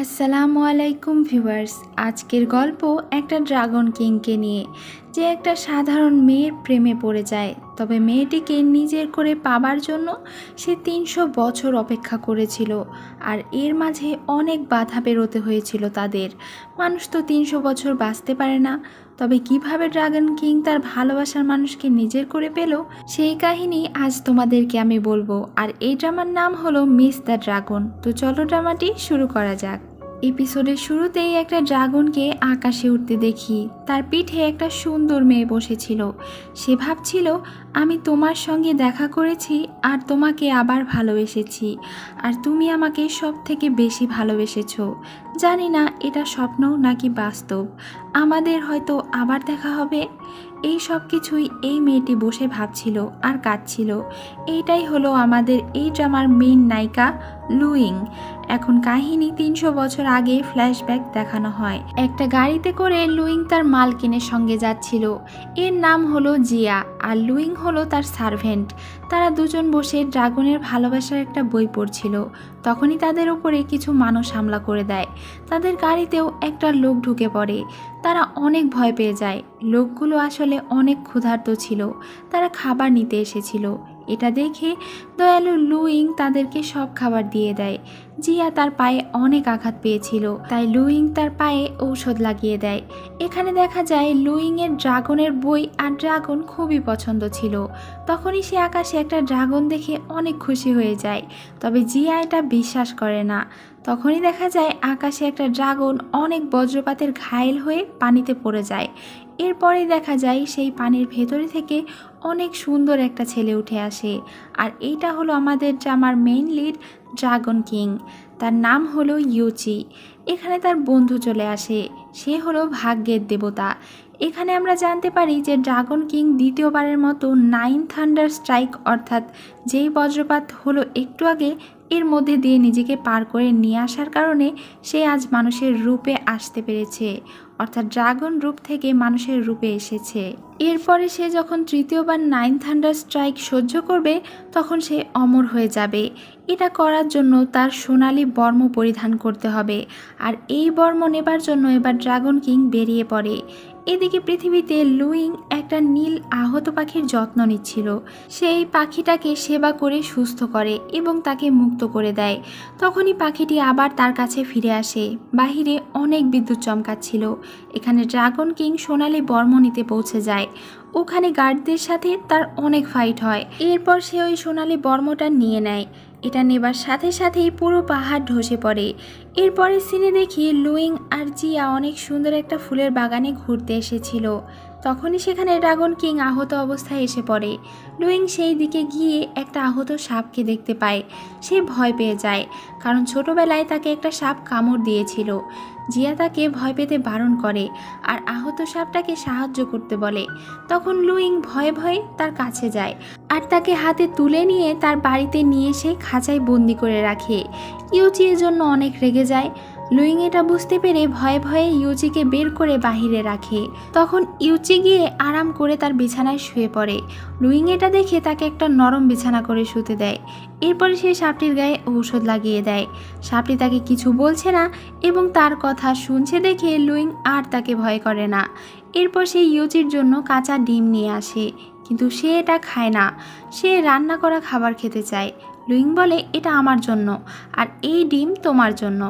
আসসালামু আলাইকুম ভিউয়ার্স। আজকের গল্প একটা ড্রাগন কিংকে নিয়ে, যে একটা সাধারণ মেয়ের প্রেমে পড়ে যায়। তবে মেয়েটিকে নিজের করে পাবার জন্য সে ৩০০ বছর অপেক্ষা করেছিল, আর এর মাঝে অনেক বাধা পেরোতে হয়েছিল তাদের। মানুষ তো ৩০০ বছর বাঁচতে পারে না। তবে কিভাবে ড্রাগন কিং তার ভালোবাসার মানুষকে নিজের করে পেল, সেই কাহিনী আজ তোমাদেরকে আমি বলবো। আর এই ড্রামার নাম হলো মিস দ্য ড্রাগন। তো চলো ড্রামাটি শুরু করা যাক। এপিসোডের শুরুতেই একটা ড্রাগনকে আকাশে উঠতে দেখি। তার পিঠে একটা সুন্দর মেয়ে বসেছিল। সে ভাবছিল, আমি তোমার সঙ্গে দেখা করেছি আর তোমাকে আবার ভালোবেসেছি, আর তুমি আমাকে সব থেকে বেশি ভালোবেসেছো। জানি না এটা স্বপ্ন নাকি বাস্তব, আমাদের হয়তো আবার দেখা হবে। এই সব কিছুই এই মেয়েটি বসে ভাবছিল আর কাঁদছিল। এইটাই হলো আমাদের এই ড্রামার মেইন নায়িকা লুইং। এখন কাহিনী ৩০০ বছর আগে ফ্ল্যাশব্যাক দেখানো হয়। একটা গাড়িতে করে লুইং তার মালকিনের সঙ্গে যাচ্ছিল। এর নাম হলো জিয়া, আর লুইং হলো তার সার্ভেন্ট। তারা দুজন বসে ড্রাগনের ভালোবাসার একটা বই পড়ছিল। তখনই তাদের উপরে কিছু মানুষ হামলা করে দেয়। তাদের গাড়িতেও একটা লোক ঢুকে পড়ে। তারা অনেক ভয় পেয়ে যায়। লোকগুলো আসলে অনেক ক্ষুধার্ত ছিল, তারা খাবার নিতে এসেছিল। এটা দেখে দয়ালু লুইং তাদেরকে সব খাবার দিয়ে দেয়। জিয়া তার পায়ে অনেক আঘাত পেয়েছিল, তাই লুইং তার পায়ে ঔষধ লাগিয়ে দেয়। এখানে দেখা যায় লুইংয়ের ড্রাগনের বই আর ড্রাগন খুবই পছন্দ ছিল। তখনই সে আকাশে একটা ড্রাগন দেখে অনেক খুশি হয়ে যায়। তবে জিয়া এটা বিশ্বাস করে না। তখনই দেখা যায় আকাশে একটা ড্রাগন অনেক বজ্রপাতের ঘায়েল হয়ে পানিতে পড়ে যায়। এরপরে দেখা যায় সেই পানির ভেতরে থেকে অনেক সুন্দর একটা ছেলে উঠে আসে। আর এইটা হলো আমাদের ড্রামার মেইন লিড ড্রাগন কিং। তার নাম হলো ইউচি। এখানে তার বন্ধু চলে আসে, সে হলো ভাগ্যের দেবতা। এখানে আমরা জানতে পারি যে ড্রাগন কিং দ্বিতীয়বারের মতো 9 থান্ডার স্ট্রাইক, অর্থাৎ যেই বজ্রপাত হলো একটু আগে, এর মধ্যে দিয়ে নিজেকে পার করে নিয়ে আসার কারণে সে আজ মানুষের রূপে আসতে পেরেছে, অর্থাৎ ড্রাগন রূপ থেকে মানুষের রূপে এসেছে। এরপরে সে যখন তৃতীয়বার 9 থান্ডার স্ট্রাইক সহ্য করবে, তখন সে অমর হয়ে যাবে। এটা করার জন্য তার সোনালি বর্ম পরিধান করতে হবে, আর এই বর্ম নেবার জন্য এবার ড্রাগন কিং বেরিয়ে পড়ে। এদিকে পৃথিবীতে লুইং একটা নীল আহত পাখির যত্ন নিচ্ছিল। সেই পাখিটাকে সেবা করে সুস্থ করে এবং তাকে মুক্ত করে দেয়। তখনই পাখিটি আবার তার কাছে ফিরে আসে। বাহিরে অনেক বিদ্যুৎ চমকাচ্ছিল। এখানে ড্রাগন কিং সোনালি বর্ম নিতে পৌঁছে যায়। ওখানে গার্ডদের সাথে তার অনেক ফাইট হয়। এরপর সে ওই সোনালি বর্মটা নিয়ে নেয়। এটা নেবার সাথে সাথেই পুরো পাহাড় ধসে পড়ে। এরপরে সিনে দেখি লুইং আর জিয়া অনেক সুন্দর একটা ফুলের বাগানে ঘুরতে এসেছিল। তখনই সেখানে ড্রাগন কিং আহত অবস্থায় এসে পড়ে। লুইং সেই দিকে গিয়ে একটা আহত সাপকে দেখতে পায়। সে ভয় পেয়ে যায়, কারণ ছোটবেলায় তাকে একটা সাপ কামড় দিয়েছিল। জিয়া তাকে ভয় পেতে বারণ করে আর আহত সাপটাকে সাহায্য করতে বলে। তখন লুইং ভয়ে ভয়ে তার কাছে যায় আর তাকে হাতে তুলে নিয়ে তার বাড়িতে নিয়ে এসে খাঁচায় বন্দি করে রাখে। ইউচি এর জন্য অনেক রেগে যায়। লুইং এটা বুঝতে পেরে ভয়ে ভয়ে ইউচিকে বের করে বাহিরে রাখে। তখন ইউচি গিয়ে আরাম করে তার বিছানায় শুয়ে পড়ে। লুইং এটা দেখে তাকে একটা নরম বিছানা করে শুতে দেয়। এরপরে সে সাপটির গায়ে ঔষধ লাগিয়ে দেয়। সাপটি তাকে কিছু বলছে না এবং তার কথা শুনছে দেখে লুইং আর তাকে ভয় করে না। এরপর সে ইউচির জন্য কাঁচা ডিম নিয়ে আসে, কিন্তু সে এটা খায় না। সে রান্না করা খাবার খেতে চায়। লুইং বলে, এটা আমার জন্য আর এই ডিম তোমার জন্য।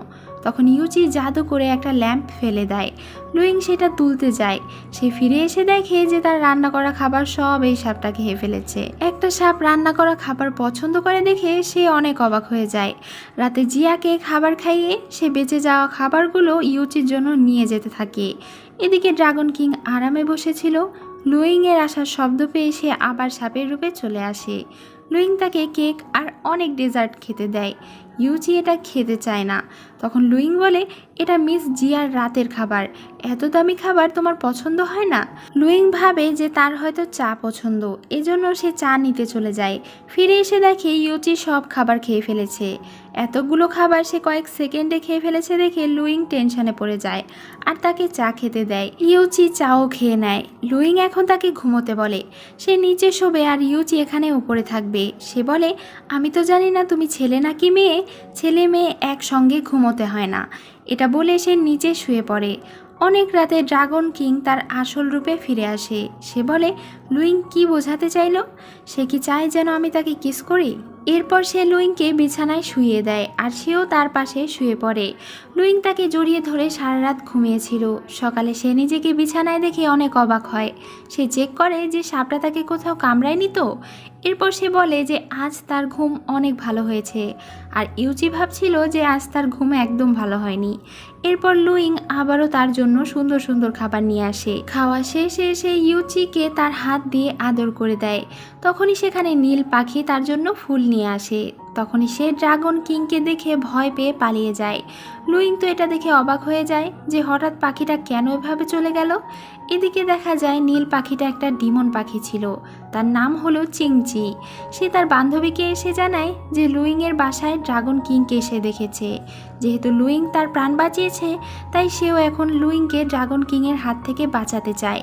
তখন ইউচি জাদু করে একটা ল্যাম্প ফেলে দেয়। লুইং সেটা তুলতে যায়। সে ফিরে এসে দেখে যে তার রান্না করা খাবার সব এই সাপটা খেয়ে ফেলেছে। একটা সাপ রান্না করা খাবার পছন্দ করে দেখে সে অনেক অবাক হয়ে যায়। রাতে জিয়াকে খাবার খাইয়ে সে বেঁচে যাওয়া খাবারগুলো ইউচির জন্য নিয়ে যেতে থাকে। এদিকে ড্রাগন কিং আরামে বসেছিল। লুইংয়ের আসার শব্দ পেয়ে সে আবার সাপের রূপে চলে আসে। লুইং তাকে কেক আর অনেক ডেজার্ট খেতে দেয়। ইউচি এটা খেতে চায় না। তখন লুইং বলে, এটা মিস জিয়ার রাতের খাবার, এত দামি খাবার তোমার পছন্দ হয় না? লুইং ভাবে যে তার হয়তো চা পছন্দ, এজন্য সে চা নিতে চলে যায়। ফিরে এসে দেখে ইউচি সব খাবার খেয়ে ফেলেছে। এতগুলো খাবার সে কয়েক সেকেন্ডে খেয়ে ফেলেছে দেখে লুইং টেনশনে পড়ে যায় আর তাকে চা খেতে দেয়। ইউচি চাও খেয়ে নেয়। লুইং এখন তাকে ঘুমোতে বলে। সে নিচে শোবে আর ইউচি এখানে উপরে থাকবে। সে বলে, আমি তো জানি না তুমি ছেলে নাকি মেয়ে, ছেলে মেয়ে একসঙ্গে ঘুমোবে। ঘুমোতে হয় না। এটা বলে সে নিচে শুয়ে পড়ে। অনেক রাতে ড্রাগন কিং তার আসল রূপে ফিরে আসে। সে বলে, লুইং কি বোঝাতে চাইলো? সে কি চায় যেন আমি তাকে কিস করি? এরপর সে লুইংকে বিছানায় শুইয়ে দেয় আর সেও তার পাশে শুয়ে পড়ে। লুইং তাকে জড়িয়ে ধরে সারা রাত ঘুমিয়েছিল। সকালে সে নিজেকে বিছানায় দেখে অনেক অবাক হয়। সে চেক করে যে সাপটা তাকে কোথাও কামড়ায়নি তো। এরপর সে বলে যে আজ তার ঘুম অনেক ভালো হয়েছে। আর ইউচি ভাবছিল যে আজ তার ঘুম একদম ভালো হয়নি। এরপর লুইং আবারও তার জন্য সুন্দর সুন্দর খাবার নিয়ে আসে। খাওয়া শেষে সে ইউচিকে তার হাত দিয়ে আদর করে দেয়। তখনই সেখানে নীল পাখি তার জন্য ফুল নিয়ে আসে। তখনই সে ড্রাগন কিংকে দেখে ভয় পেয়ে পালিয়ে যায়। লুইং তো এটা দেখে অবাক হয়ে যায় যে হঠাৎ পাখিটা কেন এভাবে চলে গেল। এদিকে দেখা যায় নীল পাখিটা একটা ডিমন পাখি ছিল। তার নাম হলো চিংচি। সে তার বান্ধবীকে এসে জানায় যে লুইংয়ের বাসায় ড্রাগন কিংকে এসে দেখেছে। যেহেতু লুইং তার প্রাণ বাঁচিয়েছে, তাই সেও এখন লুইংকে ড্রাগন কিংয়ের হাত থেকে বাঁচাতে চায়।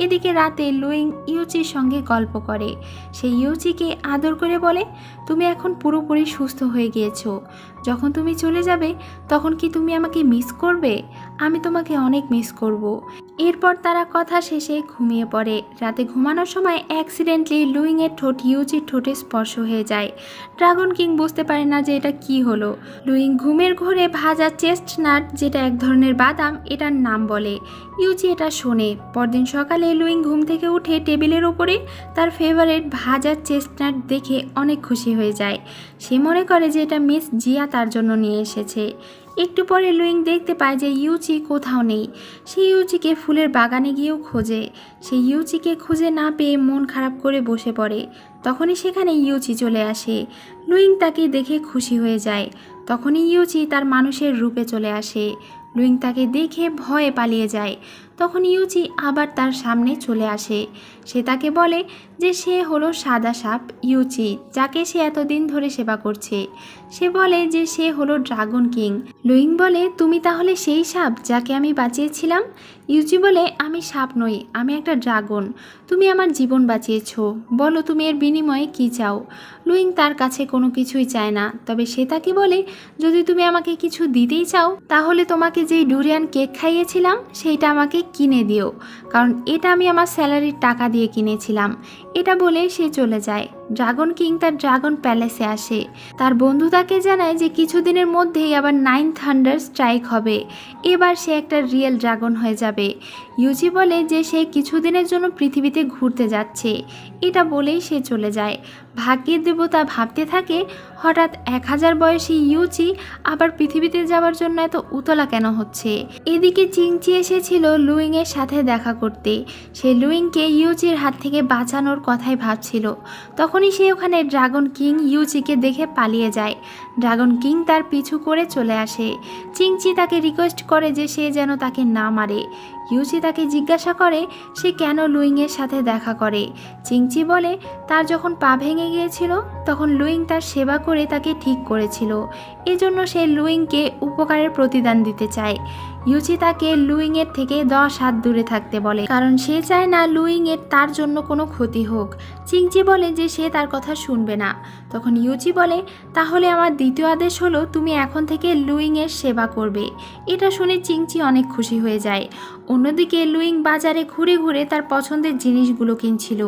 এদিকে রাতে লুইং ইউচির সঙ্গে গল্প করে। সে ইউচিকে আদর করে বলে, তুমি এখন পুরোপুরি সুস্থ হয়ে গিয়েছো। যখন তুমি চলে যাবে তখন কি তুমি আমাকে মিস করবে? আমি তোমাকে অনেক মিস করব। এরপর তারা কথা শেষে ঘুমিয়ে পড়ে। রাতে ঘুমানোর সময় অ্যাক্সিডেন্টলি লুইংয়ের ঠোঁট ইউচির ঠোঁটে স্পর্শ হয়ে যায়। ড্রাগন কিং বুঝতে পারে না যে এটা কি হলো। লুইং ঘুমের ঘোরে ভাজা চেস্টনাট, যেটা এক ধরনের বাদাম, এটার নাম বলে। ইউচি এটা শোনে। পরদিন সকালে লুইং ঘুম থেকে উঠে টেবিলের ওপরে তার ফেভারিট ভাজা চেস্টনাট দেখে অনেক খুশি হয়ে যায়। সে মনে করে যে এটা মিস জিয়া তার জন্য নিয়ে এসেছে। একটু পরে লুইং দেখতে পায় যে ইউচি কোথাও নেই। সে ইউচিকে ফুলের বাগানে গিয়েও খোঁজে। সে ইউচিকে খুঁজে না পেয়ে মন খারাপ করে বসে পড়ে। তখনই সেখানে ইউচি চলে আসে। লুইং তাকে দেখে খুশি হয়ে যায়। তখনই ইউচি তার মানুষের রূপে চলে আসে। লুইং তাকে দেখে ভয়ে পালিয়ে যায়। তখন ইউচি আবার তার সামনে চলে আসে। সে তাকে বলে যে সে হলো সাদা সাপ ইউচি, যাকে সে এতদিন ধরে সেবা করছে। সে বলে যে সে হলো ড্রাগন কিং। লুইং বলে, তুমি তাহলে সেই সাপ যাকে আমি বাঁচিয়েছিলাম? ইউচি বলে, আমি সাপ নই, আমি একটা ড্রাগন। তুমি আমার জীবন বাঁচিয়েছো। বলো তুমি এর বিনিময়ে কি চাও? লুইং তার কাছে কোনো কিছুই চায় না। তবে সে তাকে বলে, যদি তুমি আমাকে কিছু দিতেই চাও তাহলে তোমাকে যেই ডুরিয়ান কেক খাইয়েছিলাম সেইটা আমাকে কিনে দিও, কারণ এটা আমি আমার স্যালারির টাকা দিয়ে কিনেছিলাম। এটা বলে সে চলে যায়। ড্রাগন কিং তার ড্রাগন প্যালেসে আসে। তার বন্ধু তাকে জানায় যে কিছুদিনের মধ্যেই আবার 9 থান্ডার স্ট্রাইক হবে। এবার সে একটা রিয়েল ড্রাগন হয়ে যাবে। ইউচি বলে যে সে কিছুদিনের জন্য পৃথিবীতে ঘুরতে যাচ্ছে। এটা বলেই সে চলে যায়। ভাগ্যের দেবতা ভাবতে থাকে, হঠাৎ 1000 বয়সী ইউচি আবার পৃথিবীতে যাওয়ার জন্য এত উতলা কেন হচ্ছে। এদিকে চিংচি এসেছিল লুইংয়ের সাথে দেখা করতে। সে লুইংকে ইউচির হাত থেকে বাঁচানোর কথাই ভাবছিল। তখনই সে ওখানে ড্রাগন কিং ইউচিকে দেখে পালিয়ে যায়। ড্রাগন কিং তার পিছু করে চলে আসে। চিংচি তাকে রিকোয়েস্ট করে যে সে যেন তাকে না মারে। ইউচি তাকে জিজ্ঞাসা করে সে কেন লুইংয়ের সাথে দেখা করে। চিংচি বলে তার যখন পা ভেঙে গিয়েছিল তখন লুইং তার সেবা করে তাকে ঠিক করেছিল। এজন্য সে লুইংকে উপকারের প্রতিদান দিতে চায়। ইউচি তাকে লুইংয়ের থেকে 10 হাত দূরে থাকতে বলে, কারণ সে চায় না লুইংয়ের তার জন্য কোনো ক্ষতি হোক। চিংচি বলে যে সে তার কথা শুনবে না। তখন ইউচি বলে, তাহলে আমার দ্বিতীয় আদেশ হলো তুমি এখন থেকে লুইংয়ের সেবা করবে। এটা শুনে চিংচি অনেক খুশি হয়ে যায়। অন্যদিকে লুইং বাজারে ঘুরে ঘুরে তার পছন্দের জিনিসগুলো কিনছিল।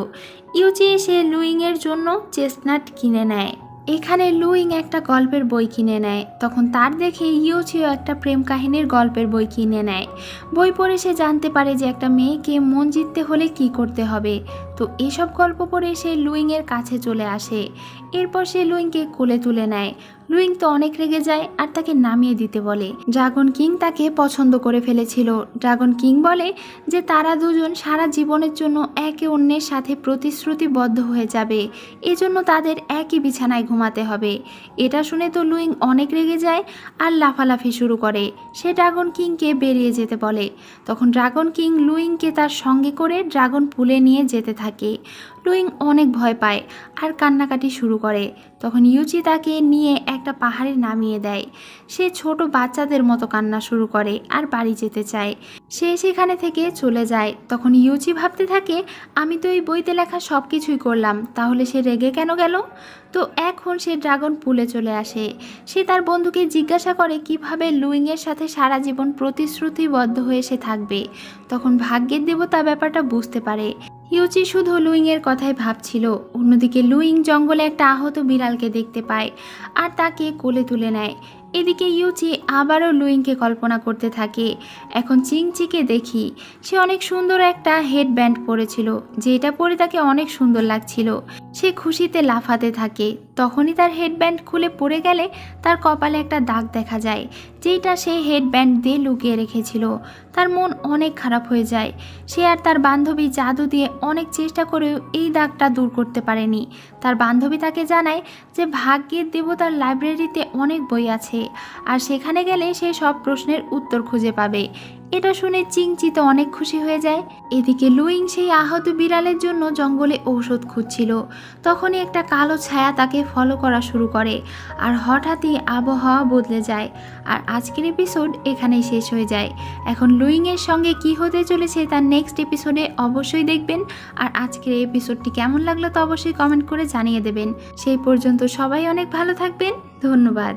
ইউচি এসে লুইংয়ের জন্য চেস্টনাট কিনে নেয়। এখানে লুইং একটা গল্পের বই কিনে নেয়। তখন তার দেখে ইউচিও একটা প্রেম কাহিনীর গল্পের বই কিনে নেয়। বই পড়ে সে জানতে পারে যে একটা মেয়েকে মন জিততে হলে কি করতে হবে। তো এসব গল্প পড়ে সে লুইংয়ের কাছে চলে আসে। এরপর সে লুইংকে কোলে তুলে নেয়। লুইং তো অনেক রেগে যায় আর তাকে নামিয়ে দিতে বলে। ড্রাগন কিং তাকে পছন্দ করে ফেলেছিল। ড্রাগন কিং বলে যে তারা দুজন সারা জীবনের জন্য একে অন্যের সাথে প্রতিশ্রুতিবদ্ধ হয়ে যাবে। এজন্য তাদের একই বিছানায় ঘুমাতে হবে। এটা শুনে তো লুইং অনেক রেগে যায় আর লাফালাফি শুরু করে। সে ড্রাগন কিংকে বেরিয়ে যেতে বলে। তখন ড্রাগন কিং লুইংকে তার সঙ্গে করে ড্রাগন পুলে নিয়ে যেতে থাকে। লুইং অনেক ভয় পায় আর কান্নাকাটি শুরু করে। তখন ইউচি তাকে নিয়ে একটা পাহাড়ে নামিয়ে দেয়। সে ছোট বাচ্চাদের মতো কান্না শুরু করে আর বাড়ি যেতে চায়। সে সেখানে থেকে চলে যায়। তখন ইউচি ভাবতে থাকে, আমি তো এই বইতে লেখা সব কিছুই করলাম, তাহলে সে রেগে কেন গেল? তো এখন সে ড্রাগন পুলে চলে আসে। সে তার বন্ধুকে জিজ্ঞাসা করে কিভাবে লুইংয়ের সাথে সারা জীবন প্রতিশ্রুতিবদ্ধ হয়ে সে থাকবে। তখন ভাগ্যের দেবতা ব্যাপারটা বুঝতে পারে। ইউচি শুধু লুইংয়ের কথাই ভাবছিল। অন্যদিকে লুইং জঙ্গলে একটা আহত বিড়ালকে দেখতে পায় আর তাকে কোলে তুলে নেয়। এদিকে ইউচি আবারও লুইংকে কল্পনা করতে থাকে। এখন চিংচিকে দেখি, সে অনেক সুন্দর একটা হেডব্যান্ড পরেছিল, যেটা পরে তাকে অনেক সুন্দর লাগছিল। সে খুশিতে লাফাতে থাকে। তখনই তার হেডব্যান্ড খুলে পড়ে গেলে তার কপালে একটা দাগ দেখা যায়, যেটা সে হেডব্যান্ড দিয়ে লুকিয়ে রেখেছিল। তার মন অনেক খারাপ হয়ে যায়। সে আর তার বান্ধবী জাদু দিয়ে অনেক চেষ্টা করেও এই দাগটা দূর করতে পারেনি। তার বান্ধবী তাকে জানায় যে ভাগ্যের দেবতার লাইব্রেরিতে অনেক বই আছে, আর সেখানে গেলে সে সব প্রশ্নের উত্তর খুঁজে পাবে। এটা শুনে চিংচি তো অনেক খুশি হয়ে যায়। এদিকে লুইং সেই আহত বিড়ালের জন্য জঙ্গলে ঔষধ খুঁজছিল। তখনই একটা কালো ছায়া তাকে ফলো করা শুরু করে, আর হঠাৎই আবহাওয়া বদলে যায়। আর আজকের এপিসোড এখানেই শেষ হয়ে যায়। এখন লুইংয়ের সঙ্গে কি হতে চলেছে তার নেক্সট এপিসোডে অবশ্যই দেখবেন। আর আজকের এই এপিসোডটি কেমন লাগলো তো অবশ্যই কমেন্ট করে জানিয়ে দেবেন। সেই পর্যন্ত সবাই অনেক ভালো থাকবেন। ধন্যবাদ।